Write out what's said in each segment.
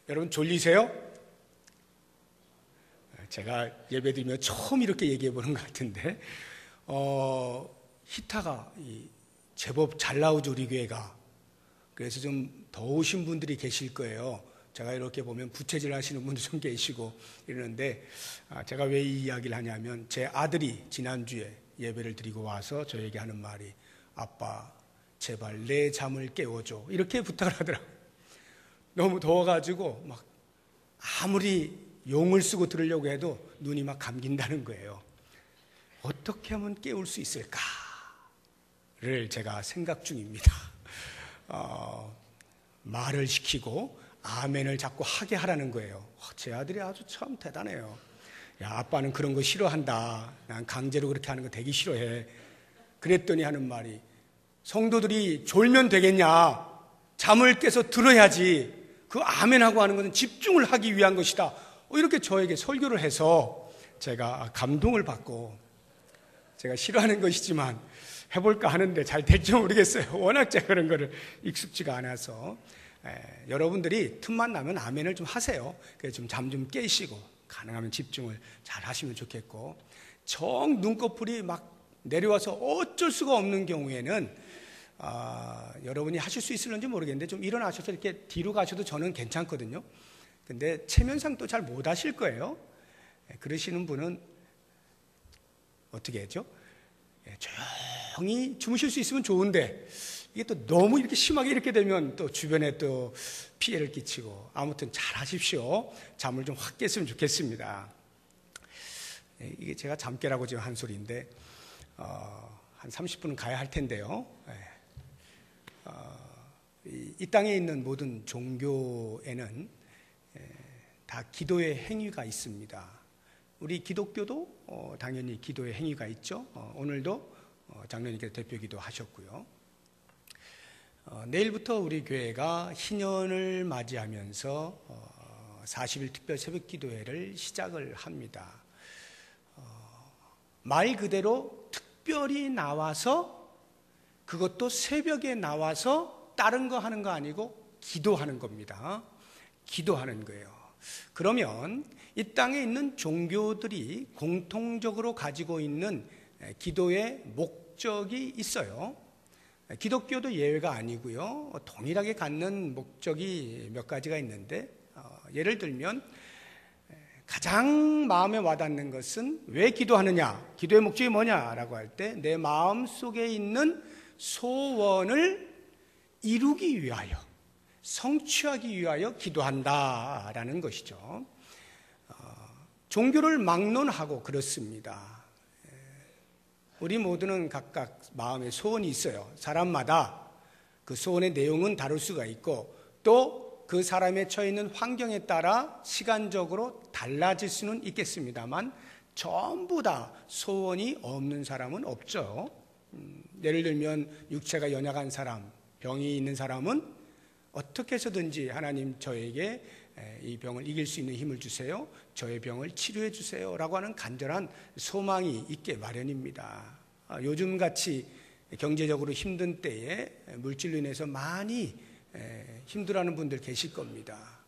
여러분 졸리세요? 제가 예배드리면 처음 이렇게 얘기해 보는 것 같은데 히타가 제법 잘 나오죠, 우리 교회가. 그래서 좀 더우신 분들이 계실 거예요. 제가 이렇게 보면 부채질 하시는 분도 좀 계시고 이러는데, 제가 왜 이 이야기를 하냐면 제 아들이 지난주에 예배를 드리고 와서 저에게 하는 말이, 아빠 제발 내 잠을 깨워줘, 이렇게 부탁을 하더라고요. 너무 더워가지고 막 아무리 용을 쓰고 들으려고 해도 눈이 막 감긴다는 거예요. 어떻게 하면 깨울 수 있을까를 제가 생각 중입니다. 말을 시키고 아멘을 자꾸 하게 하라는 거예요. 제 아들이 아주 참 대단해요. 야, 아빠는 그런 거 싫어한다. 난 강제로 그렇게 하는 거 되게 싫어해. 그랬더니 하는 말이, 성도들이 졸면 되겠냐? 잠을 깨서 들어야지. 그 아멘하고 하는 것은 집중을 하기 위한 것이다. 이렇게 저에게 설교를 해서 제가 감동을 받고, 제가 싫어하는 것이지만 해볼까 하는데 잘 될지 모르겠어요. 워낙 제가 그런 거를 익숙지가 않아서. 여러분들이 틈만 나면 아멘을 좀 하세요. 그래서 좀 잠 좀 깨시고 가능하면 집중을 잘 하시면 좋겠고, 정 눈꺼풀이 막 내려와서 어쩔 수가 없는 경우에는 여러분이 하실 수 있을런지 모르겠는데 좀 일어나셔서 이렇게 뒤로 가셔도 저는 괜찮거든요. 근데 체면상 또 잘 못 하실 거예요. 그러시는 분은 어떻게 했죠? 조용히 주무실 수 있으면 좋은데, 이게 또 너무 이렇게 심하게 이렇게 되면 또 주변에 또 피해를 끼치고. 아무튼 잘 하십시오. 잠을 좀 확 깼으면 좋겠습니다. 이게 제가 잠 깨라고 지금 한 소리인데, 한 30분은 가야 할 텐데요. 이 땅에 있는 모든 종교에는 다 기도의 행위가 있습니다. 우리 기독교도 당연히 기도의 행위가 있죠. 오늘도 장로님께서 대표 기도 하셨고요. 내일부터 우리 교회가 희년을 맞이하면서 40일 특별 새벽 기도회를 시작을 합니다. 말 그대로 특별히 나와서, 그것도 새벽에 나와서 다른 거 하는 거 아니고 기도하는 겁니다. 기도하는 거예요. 그러면 이 땅에 있는 종교들이 공통적으로 가지고 있는 기도의 목적이 있어요. 기독교도 예외가 아니고요. 동일하게 갖는 목적이 몇 가지가 있는데, 예를 들면 가장 마음에 와닿는 것은, 왜 기도하느냐, 기도의 목적이 뭐냐라고 할 때 내 마음 속에 있는 소원을 이루기 위하여, 성취하기 위하여 기도한다라는 것이죠. 종교를 막론하고 그렇습니다. 우리 모두는 각각 마음에 소원이 있어요. 사람마다 그 소원의 내용은 다를 수가 있고, 또 그 사람에 처해 있는 환경에 따라 시간적으로 달라질 수는 있겠습니다만, 전부 다 소원이 없는 사람은 없죠. 예를 들면 육체가 연약한 사람, 병이 있는 사람은 어떻게 해서든지 하나님 저에게 이 병을 이길 수 있는 힘을 주세요, 저의 병을 치료해 주세요 라고 하는 간절한 소망이 있게 마련입니다. 요즘같이 경제적으로 힘든 때에 물질로 인해서 많이 힘들어하는 분들 계실 겁니다.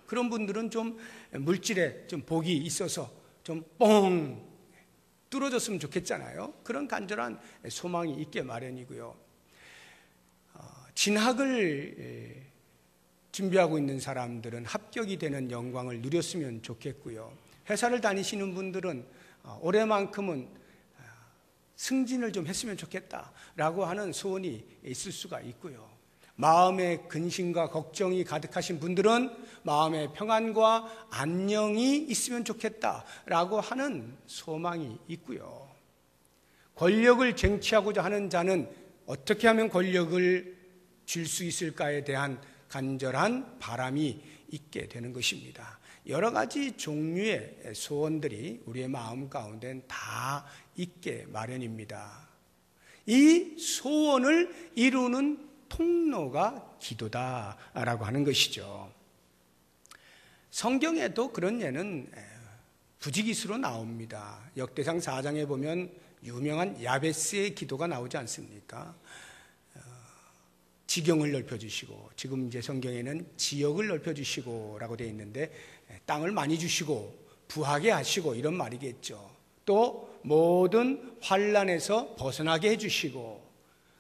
그런 분들은 좀 물질에 좀 복이 있어서 좀 뻥 뚫어졌으면 좋겠잖아요. 그런 간절한 소망이 있게 마련이고요. 진학을 준비하고 있는 사람들은 합격이 되는 영광을 누렸으면 좋겠고요. 회사를 다니시는 분들은 올해만큼은 승진을 좀 했으면 좋겠다라고 하는 소원이 있을 수가 있고요. 마음에 근심과 걱정이 가득하신 분들은 마음의 평안과 안녕이 있으면 좋겠다라고 하는 소망이 있고요. 권력을 쟁취하고자 하는 자는 어떻게 하면 권력을 줄 수 있을까에 대한 간절한 바람이 있게 되는 것입니다. 여러 가지 종류의 소원들이 우리의 마음 가운데는 다 있게 마련입니다. 이 소원을 이루는 통로가 기도다라고 하는 것이죠. 성경에도 그런 예는 부지기수로 나옵니다. 역대상 4장에 보면 유명한 야베스의 기도가 나오지 않습니까? 지경을 넓혀주시고, 지금 이제 성경에는 지역을 넓혀주시고라고 되어 있는데 땅을 많이 주시고 부하게 하시고 이런 말이겠죠. 또 모든 환난에서 벗어나게 해주시고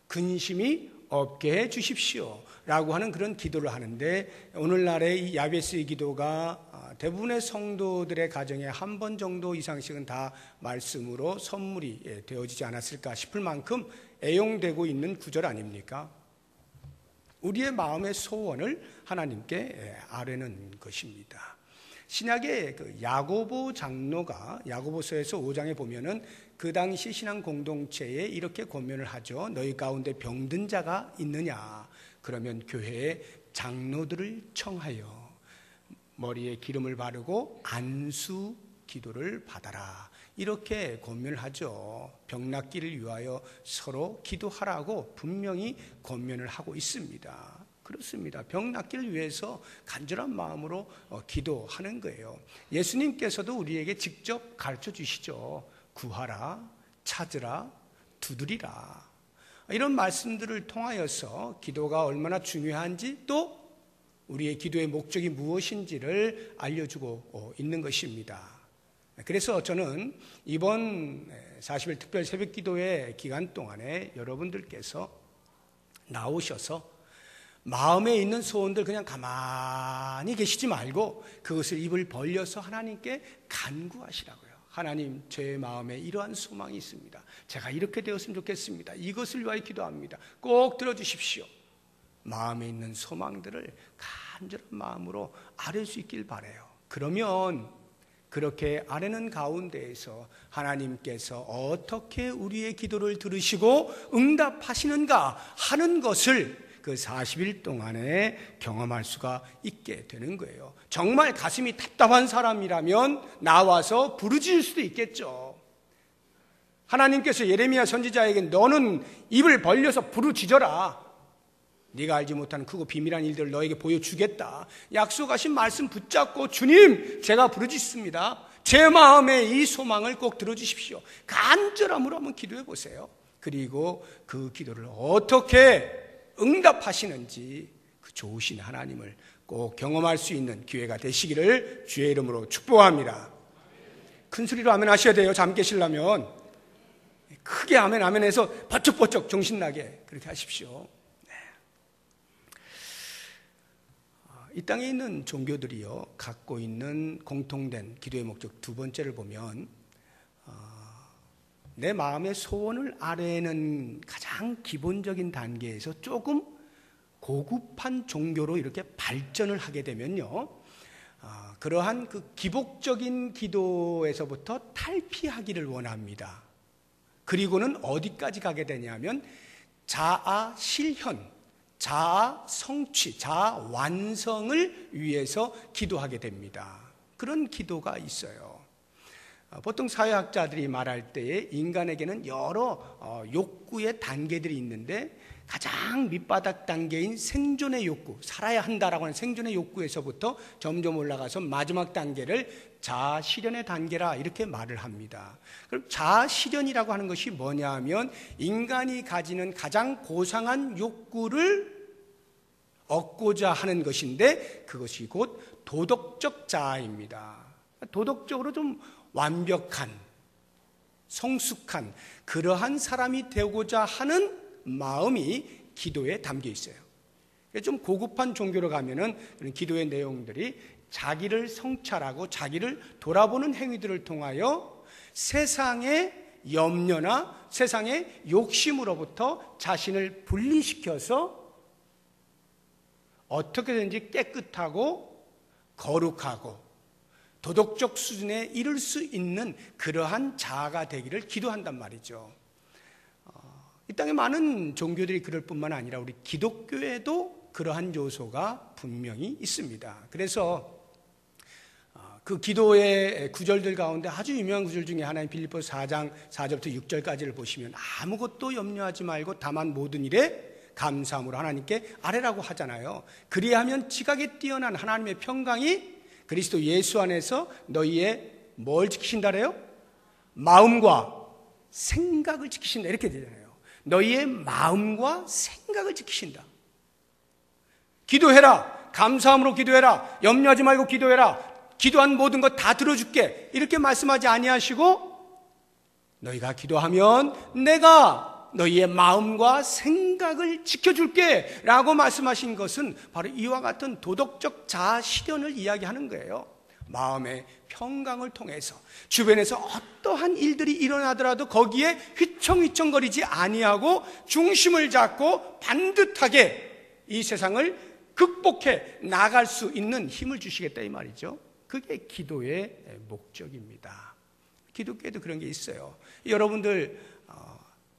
근심이 없게 해 주십시오 라고 하는 그런 기도를 하는데, 오늘날의 이 야베스의 기도가 대부분의 성도들의 가정에 한 번 정도 이상씩은 다 말씀으로 선물이 되어지지 않았을까 싶을 만큼 애용되고 있는 구절 아닙니까? 우리의 마음의 소원을 하나님께 아뢰는 것입니다. 신약의 그 야고보 장로가 야고보서에서 5장에 보면은 그 당시 신앙 공동체에 이렇게 권면을 하죠. 너희 가운데 병든 자가 있느냐? 그러면 교회에 장로들을 청하여 머리에 기름을 바르고 안수 기도를 받아라. 이렇게 권면을 하죠. 병 낫기를 위하여 서로 기도하라고 분명히 권면을 하고 있습니다. 그렇습니다. 병 낫기를 위해서 간절한 마음으로 기도하는 거예요. 예수님께서도 우리에게 직접 가르쳐 주시죠. 구하라, 찾으라, 두드리라. 이런 말씀들을 통하여서 기도가 얼마나 중요한지, 또 우리의 기도의 목적이 무엇인지를 알려주고 있는 것입니다. 그래서 저는 이번 40일 특별 새벽 기도회 기간 동안에 여러분들께서 나오셔서 마음에 있는 소원들 그냥 가만히 계시지 말고 그것을 입을 벌려서 하나님께 간구하시라고요. 하나님, 제 마음에 이러한 소망이 있습니다. 제가 이렇게 되었으면 좋겠습니다. 이것을 위하여 기도합니다. 꼭 들어주십시오. 마음에 있는 소망들을 간절한 마음으로 아뢰 수 있길 바라요. 그러면 그렇게 아뢰는 가운데에서 하나님께서 어떻게 우리의 기도를 들으시고 응답하시는가 하는 것을 그 40일 동안에 경험할 수가 있게 되는 거예요. 정말 가슴이 답답한 사람이라면 나와서 부르짖을 수도 있겠죠. 하나님께서 예레미야 선지자에게 너는 입을 벌려서 부르짖어라. 네가 알지 못하는 크고 비밀한 일들을 너에게 보여주겠다. 약속하신 말씀 붙잡고 주님, 제가 부르짖습니다. 제 마음의 이 소망을 꼭 들어주십시오. 간절함으로 한번 기도해 보세요. 그리고 그 기도를 어떻게 응답하시는지 그 좋으신 하나님을 꼭 경험할 수 있는 기회가 되시기를 주의 이름으로 축복합니다. 큰 소리로 아멘 하셔야 돼요. 잠 깨시려면 크게 아멘 아멘 해서 버쩍버쩍 정신나게 그렇게 하십시오. 네. 이 땅에 있는 종교들이요 갖고 있는 공통된 기도의 목적 두 번째를 보면 내 마음의 소원을 아뢰는 가장 기본적인 단계에서 조금 고급한 종교로 이렇게 발전을 하게 되면요, 그러한 그 기복적인 기도에서부터 탈피하기를 원합니다. 그리고는 어디까지 가게 되냐면 자아 실현, 자아 성취, 자아 완성을 위해서 기도하게 됩니다. 그런 기도가 있어요. 보통 사회학자들이 말할 때에 인간에게는 여러 욕구의 단계들이 있는데 가장 밑바닥 단계인 생존의 욕구, 살아야 한다라고 하는 생존의 욕구에서부터 점점 올라가서 마지막 단계를 자아실현의 단계라 이렇게 말을 합니다. 그럼 자아실현이라고 하는 것이 뭐냐 하면 인간이 가지는 가장 고상한 욕구를 얻고자 하는 것인데 그것이 곧 도덕적 자아입니다. 도덕적으로 좀 완벽한, 성숙한 그러한 사람이 되고자 하는 마음이 기도에 담겨 있어요. 좀 고급한 종교로 가면은 기도의 내용들이 자기를 성찰하고 자기를 돌아보는 행위들을 통하여 세상의 염려나 세상의 욕심으로부터 자신을 분리시켜서 어떻게든지 깨끗하고 거룩하고 도덕적 수준에 이를 수 있는 그러한 자아가 되기를 기도한단 말이죠. 이 땅에 많은 종교들이 그럴 뿐만 아니라 우리 기독교에도 그러한 요소가 분명히 있습니다. 그래서 그 기도의 구절들 가운데 아주 유명한 구절 중에 하나인 빌립보서 4장 4절부터 6절까지를 보시면 아무것도 염려하지 말고 다만 모든 일에 감사함으로 하나님께 아뢰라고 하잖아요. 그리하면 지각에 뛰어난 하나님의 평강이 그리스도 예수 안에서 너희의 뭘 지키신다래요? 마음과 생각을 지키신다 이렇게 되잖아요. 너희의 마음과 생각을 지키신다. 기도해라. 감사함으로 기도해라. 염려하지 말고 기도해라. 기도한 모든 것 다 들어줄게. 이렇게 말씀하지 아니하시고 너희가 기도하면 내가 너희의 마음과 생각을 지켜줄게 라고 말씀하신 것은 바로 이와 같은 도덕적 자아 실현을 이야기하는 거예요. 마음의 평강을 통해서 주변에서 어떠한 일들이 일어나더라도 거기에 휘청휘청거리지 아니하고 중심을 잡고 반듯하게 이 세상을 극복해 나갈 수 있는 힘을 주시겠다 이 말이죠. 그게 기도의 목적입니다. 기독교에도 그런 게 있어요. 여러분들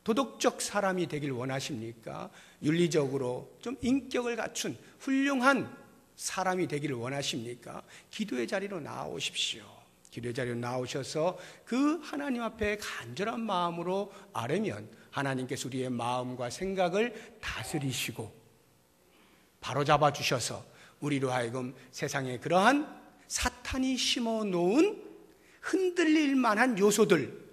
도덕적 사람이 되길 원하십니까? 윤리적으로 좀 인격을 갖춘 훌륭한 사람이 되기를 원하십니까? 기도의 자리로 나오십시오. 기도의 자리로 나오셔서 그 하나님 앞에 간절한 마음으로 아뢰면 하나님께서 우리의 마음과 생각을 다스리시고 바로잡아 주셔서 우리로 하여금 세상에 그러한 사탄이 심어놓은 흔들릴 만한 요소들,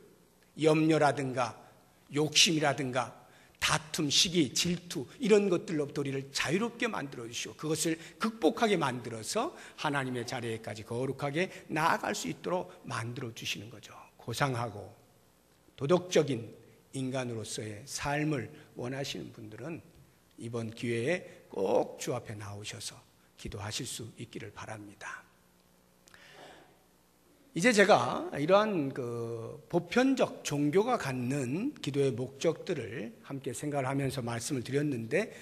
염려라든가 욕심이라든가 다툼, 시기, 질투 이런 것들로부터 우리를 자유롭게 만들어 주시고 그것을 극복하게 만들어서 하나님의 자리에까지 거룩하게 나아갈 수 있도록 만들어 주시는 거죠. 고상하고 도덕적인 인간으로서의 삶을 원하시는 분들은 이번 기회에 꼭 주 앞에 나오셔서 기도하실 수 있기를 바랍니다. 이제 제가 이러한 보편적 종교가 갖는 기도의 목적들을 함께 생각을 하면서 말씀을 드렸는데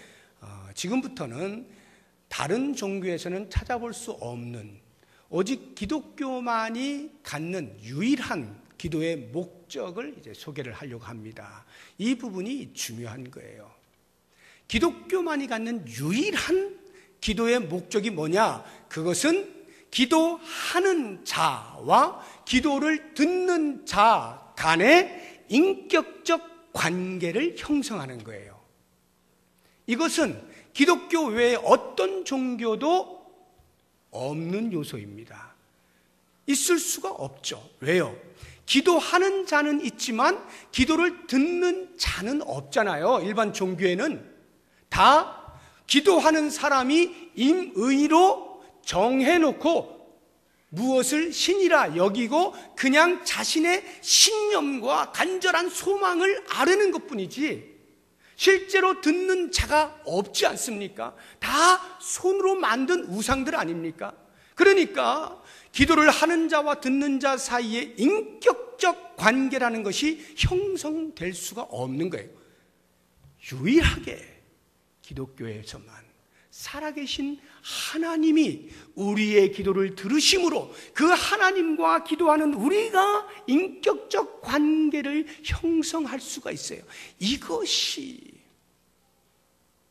지금부터는 다른 종교에서는 찾아볼 수 없는 오직 기독교만이 갖는 유일한 기도의 목적을 이제 소개를 하려고 합니다. 이 부분이 중요한 거예요. 기독교만이 갖는 유일한 기도의 목적이 뭐냐? 그것은 기도하는 자와 기도를 듣는 자 간의 인격적 관계를 형성하는 거예요. 이것은 기독교 외에 어떤 종교도 없는 요소입니다. 있을 수가 없죠. 왜요? 기도하는 자는 있지만 기도를 듣는 자는 없잖아요. 일반 종교에는 다 기도하는 사람이 임의로 정해놓고 무엇을 신이라 여기고 그냥 자신의 신념과 간절한 소망을 아뢰는 것뿐이지 실제로 듣는 자가 없지 않습니까? 다 손으로 만든 우상들 아닙니까? 그러니까 기도를 하는 자와 듣는 자 사이에 인격적 관계라는 것이 형성될 수가 없는 거예요. 유일하게 기독교에서만 살아계신 하나님이 우리의 기도를 들으심으로 그 하나님과 기도하는 우리가 인격적 관계를 형성할 수가 있어요. 이것이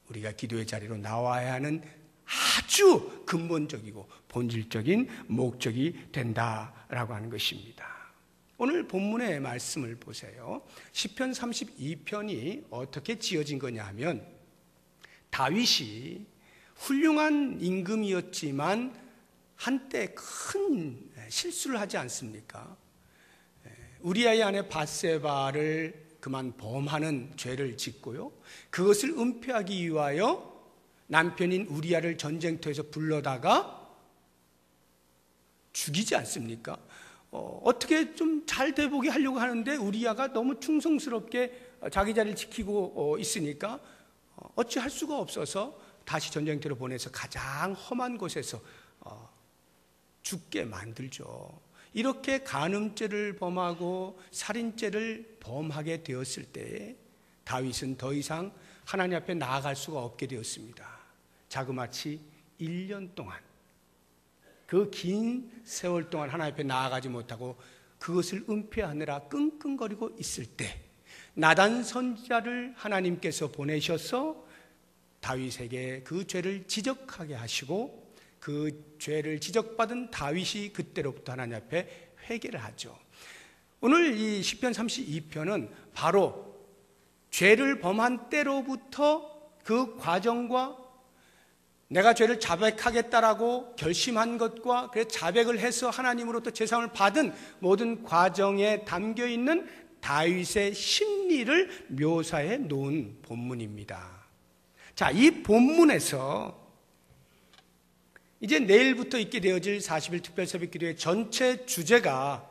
우리가 기도의 자리로 나와야 하는 아주 근본적이고 본질적인 목적이 된다라고 하는 것입니다. 오늘 본문의 말씀을 보세요. 시편 32편이 어떻게 지어진 거냐 하면 다윗이 훌륭한 임금이었지만 한때 큰 실수를 하지 않습니까? 우리아의 아내 밧세바를 그만 범하는 죄를 짓고요. 그것을 은폐하기 위하여 남편인 우리아를 전쟁터에서 불러다가 죽이지 않습니까? 어떻게 좀 잘 돼보게 하려고 하는데 우리아가 너무 충성스럽게 자기 자리를 지키고 있으니까 어찌할 수가 없어서 다시 전쟁터로 보내서 가장 험한 곳에서 죽게 만들죠. 이렇게 간음죄를 범하고 살인죄를 범하게 되었을 때 다윗은 더 이상 하나님 앞에 나아갈 수가 없게 되었습니다. 자그마치 1년 동안 그 긴 세월 동안 하나님 앞에 나아가지 못하고 그것을 은폐하느라 끙끙거리고 있을 때 나단 선지자를 하나님께서 보내셔서 다윗에게 그 죄를 지적하게 하시고 그 죄를 지적받은 다윗이 그때로부터 하나님 앞에 회개를 하죠. 오늘 이 시편 32편은 바로 죄를 범한 때로부터 그 과정과 내가 죄를 자백하겠다라고 결심한 것과 그래서 자백을 해서 하나님으로부터 제사함을 받은 모든 과정에 담겨있는 다윗의 심리를 묘사해 놓은 본문입니다. 자, 이 본문에서 이제 내일부터 있게 되어질 40일 특별 새벽 기도의 전체 주제가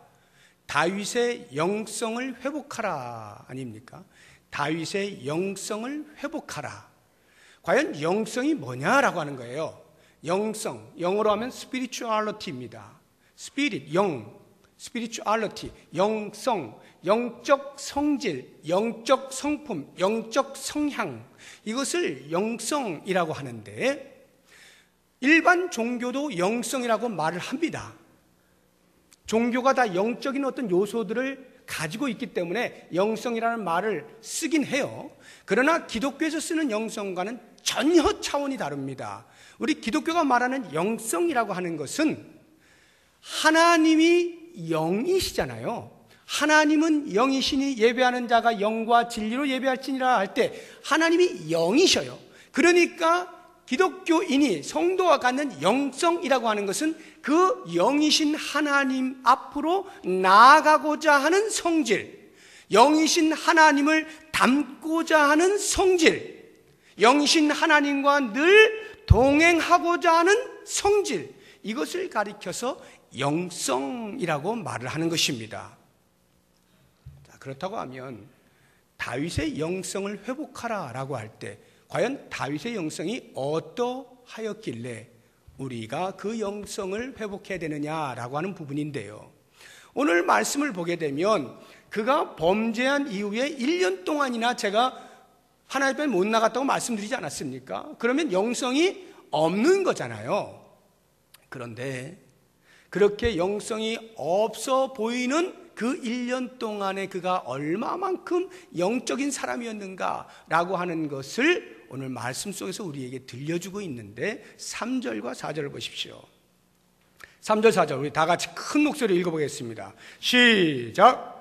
다윗의 영성을 회복하라 아닙니까? 다윗의 영성을 회복하라. 과연 영성이 뭐냐라고 하는 거예요. 영성, 영어로 하면 spirituality입니다. spirit, 영, spirituality, 영성, 영적 성질, 영적 성품, 영적 성향, 이것을 영성이라고 하는데 일반 종교도 영성이라고 말을 합니다. 종교가 다 영적인 어떤 요소들을 가지고 있기 때문에 영성이라는 말을 쓰긴 해요. 그러나 기독교에서 쓰는 영성과는 전혀 차원이 다릅니다. 우리 기독교가 말하는 영성이라고 하는 것은 하나님이 영이시잖아요. 하나님은 영이시니 예배하는 자가 영과 진리로 예배할지니라 할 때 하나님이 영이셔요. 그러니까 기독교인이 성도가 갖는 영성이라고 하는 것은 그 영이신 하나님 앞으로 나아가고자 하는 성질, 영이신 하나님을 닮고자 하는 성질, 영이신 하나님과 늘 동행하고자 하는 성질, 이것을 가리켜서 영성이라고 말을 하는 것입니다. 자, 그렇다고 하면 다윗의 영성을 회복하라 라고 할 때 과연 다윗의 영성이 어떠하였길래 우리가 그 영성을 회복해야 되느냐라고 하는 부분인데요. 오늘 말씀을 보게 되면 그가 범죄한 이후에 1년 동안이나 제가 하나님 앞에 못 나갔다고 말씀드리지 않았습니까? 그러면 영성이 없는 거잖아요. 그런데 그렇게 영성이 없어 보이는 그 1년 동안에 그가 얼마만큼 영적인 사람이었는가라고 하는 것을 오늘 말씀 속에서 우리에게 들려주고 있는데 3절과 4절을 보십시오. 3절 4절 우리 다 같이 큰 목소리로 읽어보겠습니다. 시작.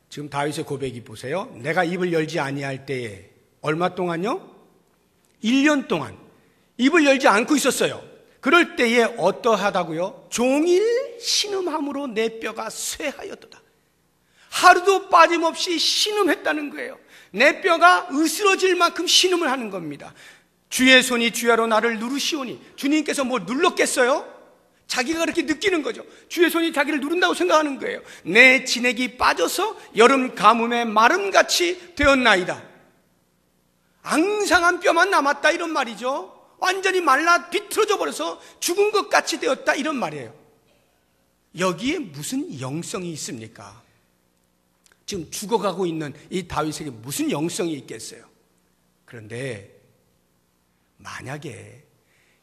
지금 다윗의 고백이 보세요. 내가 입을 열지 아니할 때에 얼마 동안요? 1년 동안 입을 열지 않고 있었어요. 그럴 때에 어떠하다고요? 종일 신음함으로 내 뼈가 쇠하였도다. 하루도 빠짐없이 신음했다는 거예요. 내 뼈가 으스러질 만큼 신음을 하는 겁니다. 주의 손이 주야로 나를 누르시오니, 주님께서 뭐 눌렀겠어요? 자기가 그렇게 느끼는 거죠. 주의 손이 자기를 누른다고 생각하는 거예요. 내 진액이 빠져서 여름 가뭄에 마름같이 되었나이다. 앙상한 뼈만 남았다 이런 말이죠. 완전히 말라 비틀어져 버려서 죽은 것 같이 되었다 이런 말이에요. 여기에 무슨 영성이 있습니까? 지금 죽어가고 있는 이 다윗에게 무슨 영성이 있겠어요? 그런데 만약에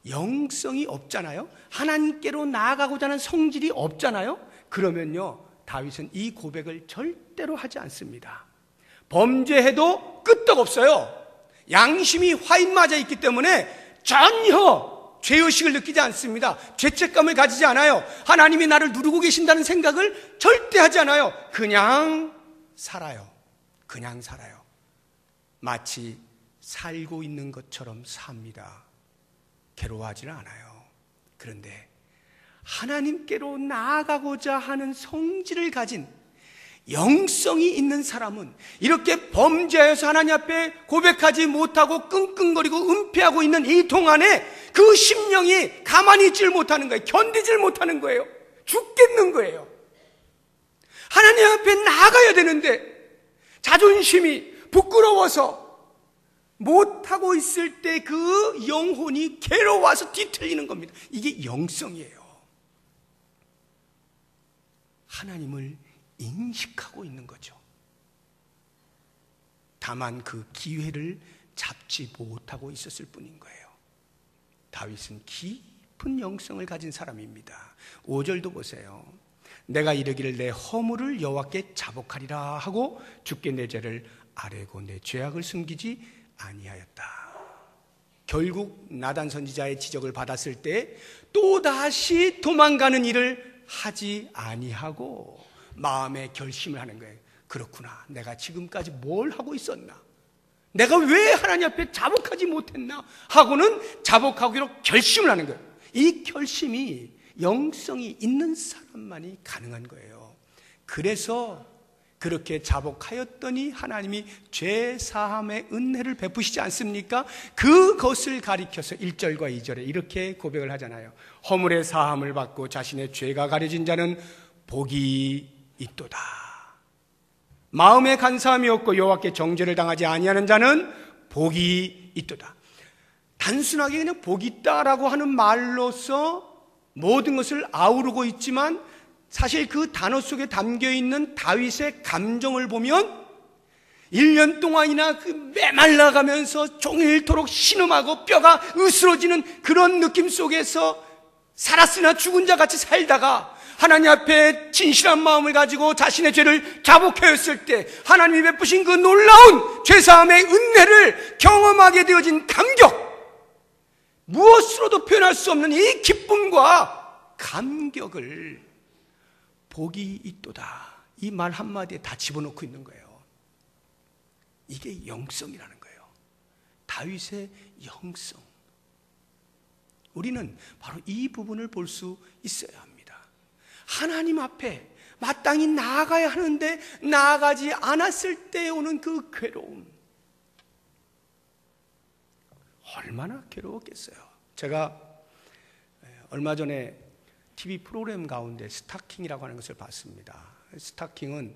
영성이 없잖아요. 하나님께로 나아가고자 하는 성질이 없잖아요. 그러면요, 다윗은 이 고백을 절대로 하지 않습니다. 범죄해도 끄떡없어요. 양심이 화인 맞아 있기 때문에 전혀 죄의식을 느끼지 않습니다. 죄책감을 가지지 않아요. 하나님이 나를 누르고 계신다는 생각을 절대 하지 않아요. 그냥 살아요. 그냥 살아요. 마치 살고 있는 것처럼 삽니다. 괴로워하지는 않아요. 그런데 하나님께로 나아가고자 하는 성질을 가진 영성이 있는 사람은 이렇게 범죄해서 하나님 앞에 고백하지 못하고 끙끙거리고 은폐하고 있는 이 동안에 그 심령이 가만히 있질 못하는 거예요. 견디질 못하는 거예요. 죽겠는 거예요. 하나님 앞에 나아가야 되는데 자존심이 부끄러워서 못하고 있을 때 그 영혼이 괴로워서 뒤틀리는 겁니다. 이게 영성이에요. 하나님을 인식하고 있는 거죠. 다만 그 기회를 잡지 못하고 있었을 뿐인 거예요. 다윗은 깊은 영성을 가진 사람입니다. 5절도 보세요. 내가 이르기를 내 허물을 여호와께 자복하리라 하고 주께 내 죄를 아뢰고 내 죄악을 숨기지 아니하였다. 결국 나단 선지자의 지적을 받았을 때 또다시 도망가는 일을 하지 아니하고 마음에 결심을 하는 거예요. 그렇구나. 내가 지금까지 뭘 하고 있었나? 내가 왜 하나님 앞에 자복하지 못했나? 하고는 자복하기로 결심을 하는 거예요. 이 결심이 영성이 있는 사람만이 가능한 거예요. 그래서 그렇게 자복하였더니 하나님이 죄 사함의 은혜를 베푸시지 않습니까? 그것을 가리켜서 1절과 2절에 이렇게 고백을 하잖아요. 허물의 사함을 받고 자신의 죄가 가려진 자는 복이 있도다. 마음에 간사함이 없고 여호와께 정죄를 당하지 아니하는 자는 복이 있도다. 단순하게 그냥 복이 있다라고 하는 말로서 모든 것을 아우르고 있지만 사실 그 단어 속에 담겨있는 다윗의 감정을 보면 1년 동안이나 그 메말라가면서 종일토록 신음하고 뼈가 으스러지는 그런 느낌 속에서 살았으나 죽은 자 같이 살다가 하나님 앞에 진실한 마음을 가지고 자신의 죄를 자복하였을 때 하나님이 베푸신 그 놀라운 죄사함의 은혜를 경험하게 되어진 감격, 무엇으로도 표현할 수 없는 이 기쁨과 감격을 복이 있도다, 이 말 한마디에 다 집어넣고 있는 거예요. 이게 영성이라는 거예요. 다윗의 영성. 우리는 바로 이 부분을 볼 수 있어야 합니다. 하나님 앞에 마땅히 나아가야 하는데 나아가지 않았을 때 오는 그 괴로움, 얼마나 괴로웠겠어요. 제가 얼마 전에 TV 프로그램 가운데 스타킹이라고 하는 것을 봤습니다. 스타킹은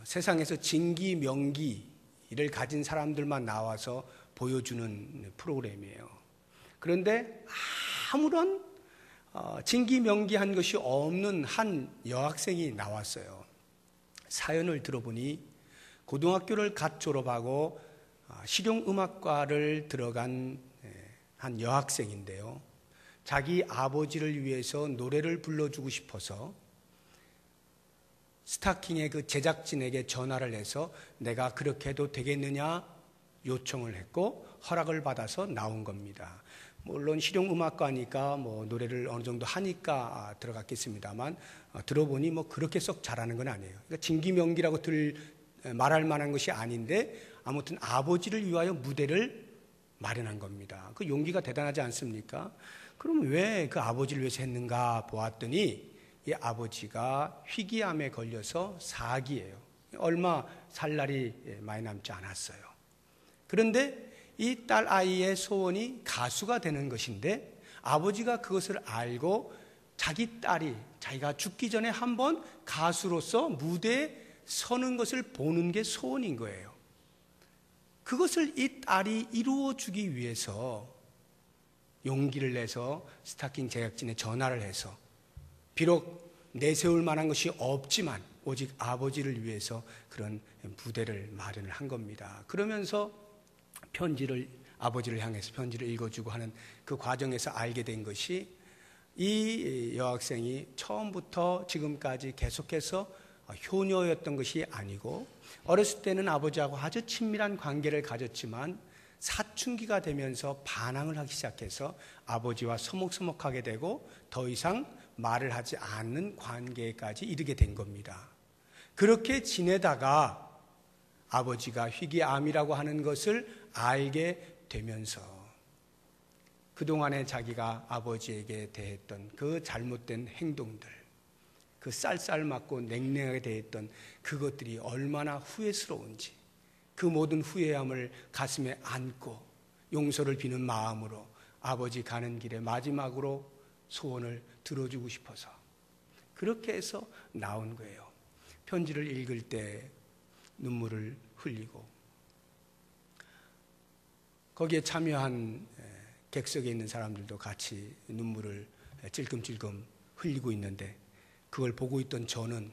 세상에서 진기 명기를 가진 사람들만 나와서 보여주는 프로그램이에요. 그런데 아무런 진기명기한 것이 없는 한 여학생이 나왔어요. 사연을 들어보니 고등학교를 갓 졸업하고 실용음악과를 들어간 한 여학생인데요. 자기 아버지를 위해서 노래를 불러주고 싶어서 스타킹의 그 제작진에게 전화를 해서 내가 그렇게 해도 되겠느냐 요청을 했고 허락을 받아서 나온 겁니다. 물론 실용음악과니까 노래를 어느 정도 하니까 들어갔겠습니다만 들어보니 그렇게 썩 잘하는 건 아니에요. 그러니까 진기명기라고 말할 만한 것이 아닌데 아무튼 아버지를 위하여 무대를 마련한 겁니다. 그 용기가 대단하지 않습니까? 그럼 왜 그 아버지를 위해서 했는가 보았더니 이 아버지가 희귀암에 걸려서 사기예요. 얼마 살 날이 많이 남지 않았어요. 그런데 이 딸 아이의 소원이 가수가 되는 것인데 아버지가 그것을 알고 자기 딸이 자기가 죽기 전에 한번 가수로서 무대에 서는 것을 보는 게 소원인 거예요. 그것을 이 딸이 이루어주기 위해서 용기를 내서 스타킹 제작진에 전화를 해서 비록 내세울 만한 것이 없지만 오직 아버지를 위해서 그런 무대를 마련을 한 겁니다. 그러면서 아버지를 향해서 편지를 읽어주고 하는 그 과정에서 알게 된 것이 이 여학생이 처음부터 지금까지 계속해서 효녀였던 것이 아니고 어렸을 때는 아버지하고 아주 친밀한 관계를 가졌지만 사춘기가 되면서 반항을 하기 시작해서 아버지와 서먹서먹하게 되고 더 이상 말을 하지 않는 관계까지 이르게 된 겁니다. 그렇게 지내다가 아버지가 희귀암이라고 하는 것을 알게 되면서 그동안에 자기가 아버지에게 대했던 그 잘못된 행동들, 그 쌀쌀맞고 냉랭하게 대했던 그것들이 얼마나 후회스러운지 그 모든 후회함을 가슴에 안고 용서를 비는 마음으로 아버지 가는 길에 마지막으로 소원을 들어주고 싶어서 그렇게 해서 나온 거예요. 편지를 읽을 때 눈물을 흘리고 거기에 참여한 객석에 있는 사람들도 같이 눈물을 찔끔찔끔 흘리고 있는데 그걸 보고 있던 저는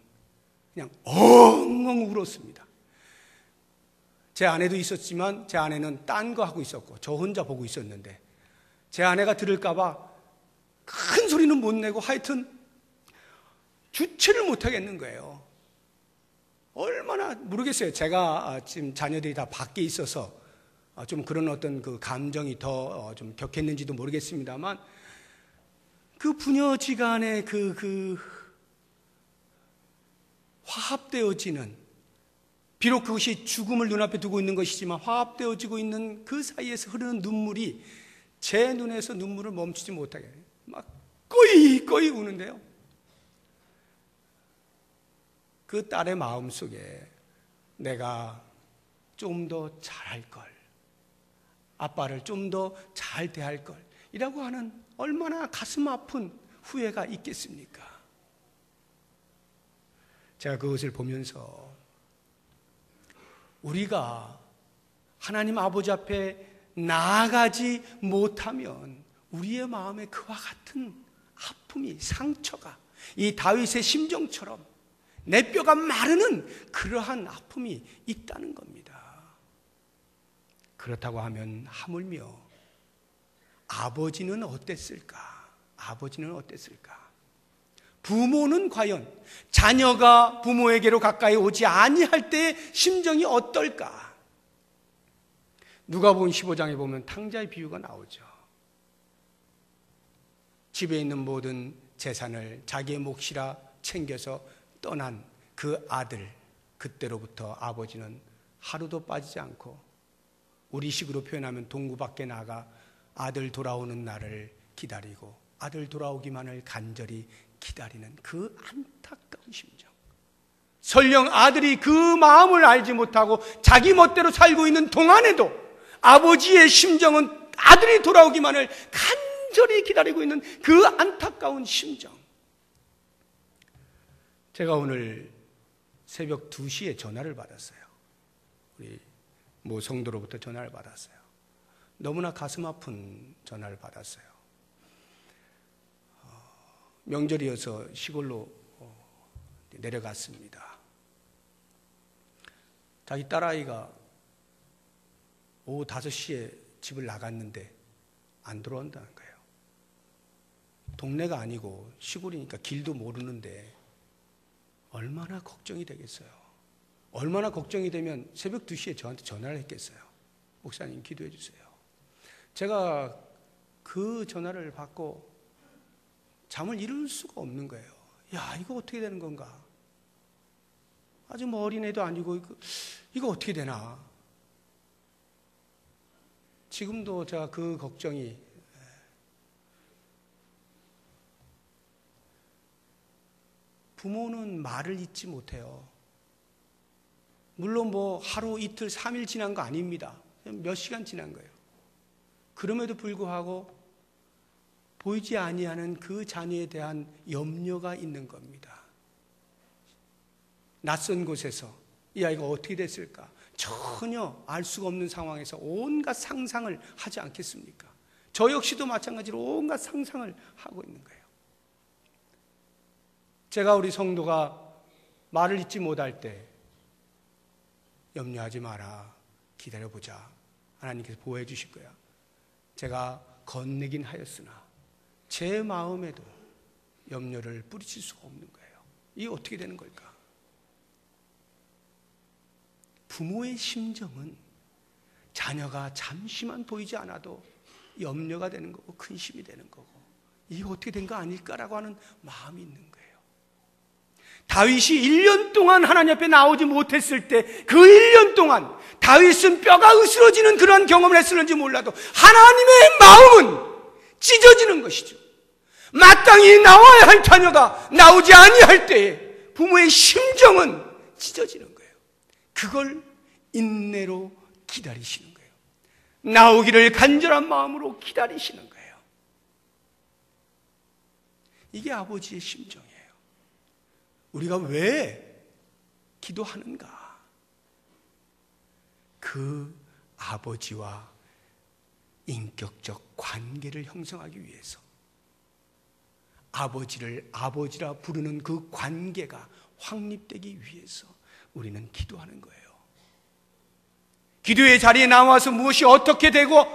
그냥 엉엉 울었습니다. 제 아내도 있었지만 제 아내는 딴 거 하고 있었고 저 혼자 보고 있었는데 제 아내가 들을까 봐 큰 소리는 못 내고 하여튼 주체를 못 하겠는 거예요. 얼마나 모르겠어요. 제가 지금 자녀들이 다 밖에 있어서 좀 그런 어떤 그 감정이 더 좀 격했는지도 모르겠습니다만 그 부녀지간의 그 화합되어지는 비록 그것이 죽음을 눈앞에 두고 있는 것이지만 화합되어지고 있는 그 사이에서 흐르는 눈물이 제 눈에서 눈물을 멈추지 못하게 막 꺼이 우는데요. 그 딸의 마음속에 내가 좀 더 잘할 걸, 아빠를 좀 더 잘 대할 걸 이라고 하는 얼마나 가슴 아픈 후회가 있겠습니까? 제가 그것을 보면서 우리가 하나님 아버지 앞에 나아가지 못하면 우리의 마음에 그와 같은 아픔이, 상처가 이 다윗의 심정처럼 내 뼈가 마르는 그러한 아픔이 있다는 겁니다. 그렇다고 하면 하물며 아버지는 어땠을까? 아버지는 어땠을까? 부모는 과연 자녀가 부모에게로 가까이 오지 아니할 때의 심정이 어떨까? 누가복음 15장에 보면 탕자의 비유가 나오죠. 집에 있는 모든 재산을 자기의 몫이라 챙겨서 떠난 그 아들, 그때로부터 아버지는 하루도 빠지지 않고 우리식으로 표현하면 동구 밖에 나가 아들 돌아오는 날을 기다리고 아들 돌아오기만을 간절히 기다리는 그 안타까운 심정. 설령 아들이 그 마음을 알지 못하고 자기 멋대로 살고 있는 동안에도 아버지의 심정은 아들이 돌아오기만을 간절히 기다리고 있는 그 안타까운 심정. 제가 오늘 새벽 2시에 전화를 받았어요. 우리 모 성도로부터 전화를 받았어요. 너무나 가슴 아픈 전화를 받았어요. 명절이어서 시골로 내려갔습니다. 자기 딸아이가 오후 5시에 집을 나갔는데 안 들어온다는 거예요. 동네가 아니고 시골이니까 길도 모르는데 얼마나 걱정이 되겠어요. 얼마나 걱정이 되면 새벽 2시에 저한테 전화를 했겠어요. 목사님 기도해 주세요. 제가 그 전화를 받고 잠을 이룰 수가 없는 거예요. 야, 이거 어떻게 되는 건가? 아주 뭐 어린애도 아니고 이거 어떻게 되나? 지금도 제가 그 걱정이, 부모는 말을 잊지 못해요. 물론 뭐 하루, 이틀, 3일 지난 거 아닙니다. 몇 시간 지난 거예요. 그럼에도 불구하고 보이지 아니하는 그 자녀에 대한 염려가 있는 겁니다. 낯선 곳에서 이 아이가 어떻게 됐을까? 전혀 알 수가 없는 상황에서 온갖 상상을 하지 않겠습니까? 저 역시도 마찬가지로 온갖 상상을 하고 있는 거예요. 제가 우리 성도가 말을 잊지 못할 때 염려하지 마라, 기다려보자, 하나님께서 보호해 주실 거야. 제가 건네긴 하였으나 제 마음에도 염려를 뿌리칠 수가 없는 거예요. 이게 어떻게 되는 걸까? 부모의 심정은 자녀가 잠시만 보이지 않아도 염려가 되는 거고 근심이 되는 거고, 이게 어떻게 된 거 아닐까라고 하는 마음이 있는 거예요. 다윗이 1년 동안 하나님 앞에 나오지 못했을 때 그 1년 동안 다윗은 뼈가 으스러지는 그런 경험을 했을는지 몰라도 하나님의 마음은 찢어지는 것이죠. 마땅히 나와야 할 자녀가 나오지 아니할 때에 부모의 심정은 찢어지는 거예요. 그걸 인내로 기다리시는 거예요. 나오기를 간절한 마음으로 기다리시는 거예요. 이게 아버지의 심정이에요. 우리가 왜 기도하는가? 그 아버지와 인격적 관계를 형성하기 위해서, 아버지를 아버지라 부르는 그 관계가 확립되기 위해서 우리는 기도하는 거예요. 기도의 자리에 나와서 무엇이 어떻게 되고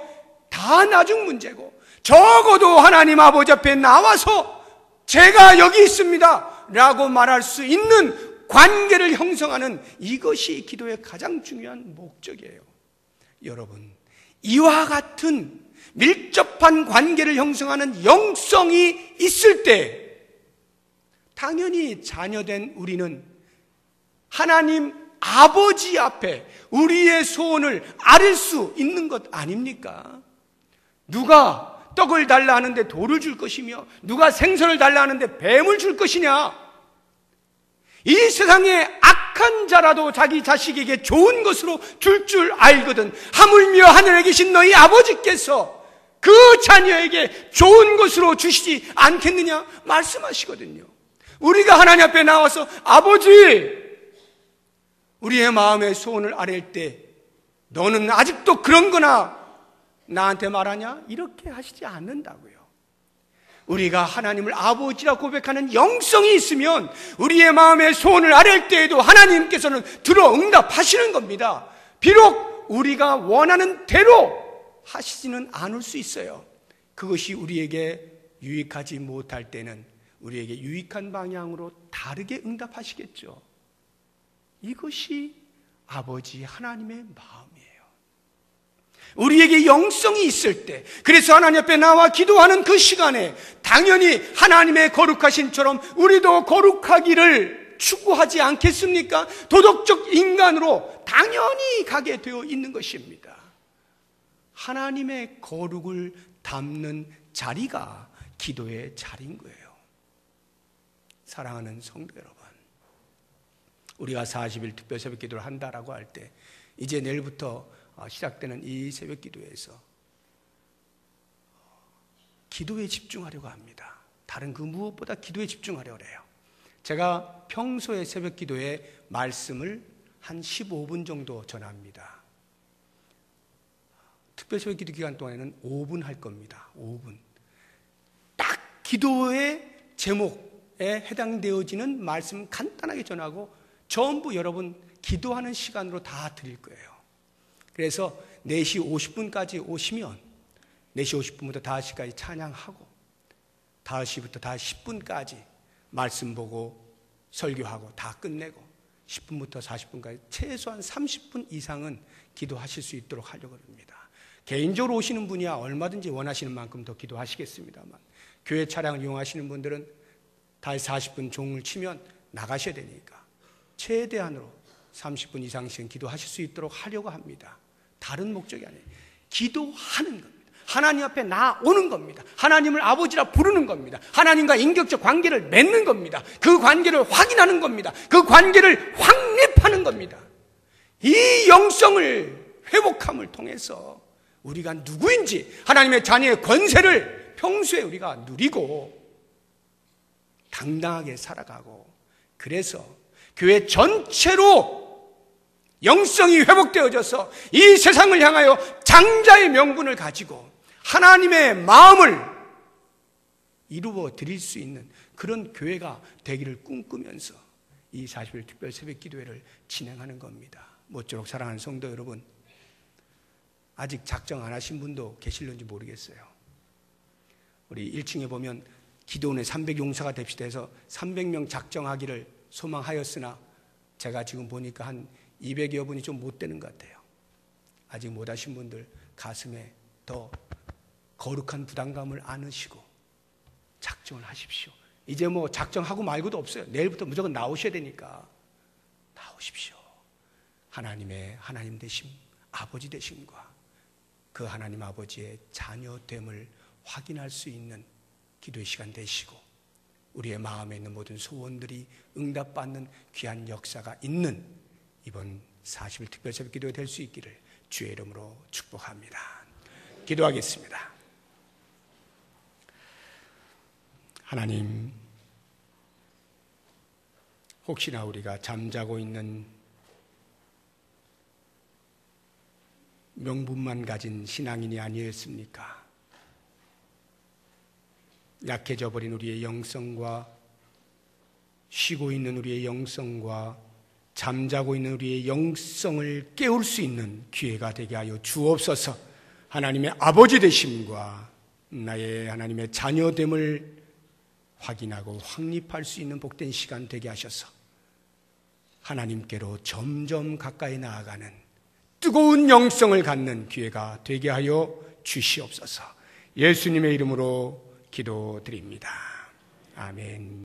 다 나중 문제고, 적어도 하나님 아버지 앞에 나와서 제가 여기 있습니다 라고 말할 수 있는 관계를 형성하는, 이것이 기도의 가장 중요한 목적이에요. 여러분, 이와 같은 밀접한 관계를 형성하는 영성이 있을 때 당연히 자녀된 우리는 하나님 아버지 앞에 우리의 소원을 아릴 수 있는 것 아닙니까? 누가 떡을 달라 하는데 돌을 줄 것이며 누가 생선을 달라 하는데 뱀을 줄 것이냐? 이 세상에 악한 자라도 자기 자식에게 좋은 것으로 줄 알거든 하물며 하늘에 계신 너희 아버지께서 그 자녀에게 좋은 것으로 주시지 않겠느냐 말씀하시거든요. 우리가 하나님 앞에 나와서 아버지, 우리의 마음의 소원을 아뢰일 때 너는 아직도 그런 거나 나한테 말하냐? 이렇게 하시지 않는다고요. 우리가 하나님을 아버지라 고백하는 영성이 있으면 우리의 마음의 소원을 아뢰일 때에도 하나님께서는 들어 응답하시는 겁니다. 비록 우리가 원하는 대로 하시지는 않을 수 있어요. 그것이 우리에게 유익하지 못할 때는 우리에게 유익한 방향으로 다르게 응답하시겠죠. 이것이 아버지 하나님의 마음이에요. 우리에게 영성이 있을 때, 그래서 하나님 앞에 나와 기도하는 그 시간에 당연히 하나님의 거룩하심처럼 우리도 거룩하기를 추구하지 않겠습니까? 도덕적 인간으로 당연히 가게 되어 있는 것입니다. 하나님의 거룩을 담는 자리가 기도의 자리인 거예요. 사랑하는 성도 여러분, 우리가 40일 특별 새벽 기도를 한다라고 할 때 이제 내일부터 시작되는 이 새벽 기도에서 기도에 집중하려고 합니다. 다른 그 무엇보다 기도에 집중하려고 해요. 제가 평소에 새벽 기도에 말씀을 한 15분 정도 전합니다. 특별 새벽 기도 기간 동안에는 5분 할 겁니다. 5분. 딱 기도의 제목에 해당되어지는 말씀 간단하게 전하고 전부 여러분 기도하는 시간으로 다 드릴 거예요. 그래서 4시 50분까지 오시면 4시 50분부터 5시까지 찬양하고 5시부터 5시 10분까지 말씀 보고 설교하고 다 끝내고 10분부터 40분까지 최소한 30분 이상은 기도하실 수 있도록 하려고 합니다. 개인적으로 오시는 분이야 얼마든지 원하시는 만큼 더 기도하시겠습니다만 교회 차량을 이용하시는 분들은 다 40분 종을 치면 나가셔야 되니까 최대한으로 30분 이상씩 기도하실 수 있도록 하려고 합니다. 다른 목적이 아니에요. 기도하는 겁니다. 하나님 앞에 나오는 겁니다. 하나님을 아버지라 부르는 겁니다. 하나님과 인격적 관계를 맺는 겁니다. 그 관계를 확인하는 겁니다. 그 관계를 확립하는 겁니다. 이 영성을 회복함을 통해서 우리가 누구인지 하나님의 자녀의 권세를 평소에 우리가 누리고 당당하게 살아가고 그래서 교회 전체로 영성이 회복되어져서 이 세상을 향하여 장자의 명분을 가지고 하나님의 마음을 이루어 드릴 수 있는 그런 교회가 되기를 꿈꾸면서 이 40일 특별 새벽 기도회를 진행하는 겁니다. 모쪼록 사랑하는 성도 여러분, 아직 작정 안 하신 분도 계실런지 모르겠어요. 우리 1층에 보면 기도원의 300용사가 됩시다 해서 300명 작정하기를 소망하였으나 제가 지금 보니까 한 200여 분이 좀 못 되는 것 같아요. 아직 못 하신 분들 가슴에 더 거룩한 부담감을 안으시고 작정을 하십시오. 이제 뭐 작정하고 말고도 없어요. 내일부터 무조건 나오셔야 되니까 나오십시오. 하나님 되심, 아버지 되심과 그 하나님 아버지의 자녀됨을 확인할 수 있는 기도의 시간 되시고 우리의 마음에 있는 모든 소원들이 응답받는 귀한 역사가 있는 이번 40일 특별 새벽 기도가 될 수 있기를 주의 이름으로 축복합니다. 기도하겠습니다. 하나님, 혹시나 우리가 잠자고 있는 명분만 가진 신앙인이 아니었습니까? 약해져 버린 우리의 영성과 쉬고 있는 우리의 영성과 잠자고 있는 우리의 영성을 깨울 수 있는 기회가 되게 하여 주옵소서. 하나님의 아버지 되심과 나의 하나님의 자녀됨을 확인하고 확립할 수 있는 복된 시간 되게 하셔서 하나님께로 점점 가까이 나아가는 뜨거운 영성을 갖는 기회가 되게 하여 주시옵소서. 예수님의 이름으로 기도드립니다. 아멘.